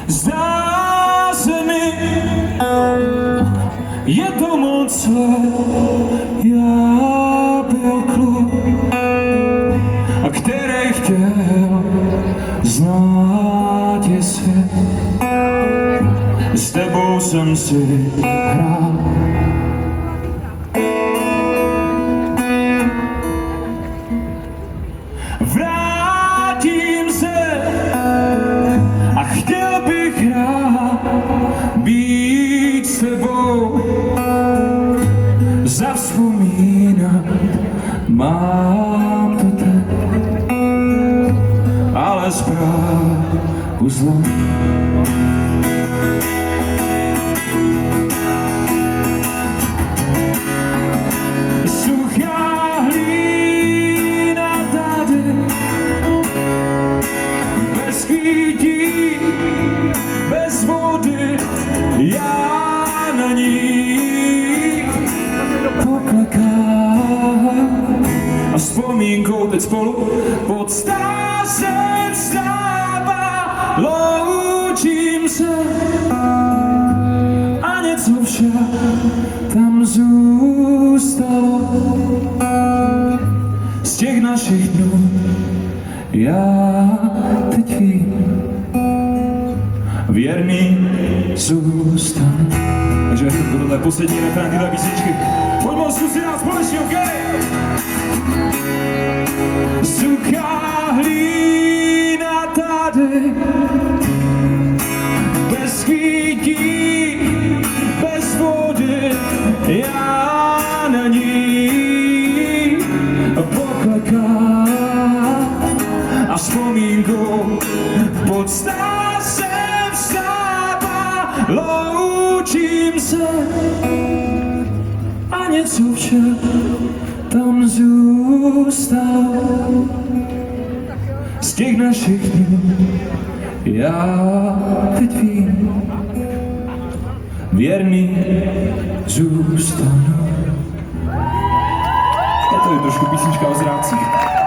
Zdá se mi, je to moc já byl kluk, a který chtěl znát je svět. S tebou jsem si hrál. Vrátím se a chtěl bych rád být s tebou. Zavzpomínat mám to teď, ale zprávu zlou. Suchá hlína tady, bez chvítí, bez vody, já na ní poklekám a vzpomínkou teď spolu pod stázem vstává. Loučím se a něco však tam zůstalo z těch našich dnů. Já teď vím, věrný zůstanu. Takže tohle je poslední refrén téhle písničky. Pojďme zkusit nás společně, OK? Suchá hlína tady, bez chvítí, bez vody, já na ní poklekám a vzpomínkou pod stázem vstává. Loučím se a něco však tam zůstalo z těch našich dnů. Já teď vím, věrný zůstanu. Je to trošku písnička o zrádcích.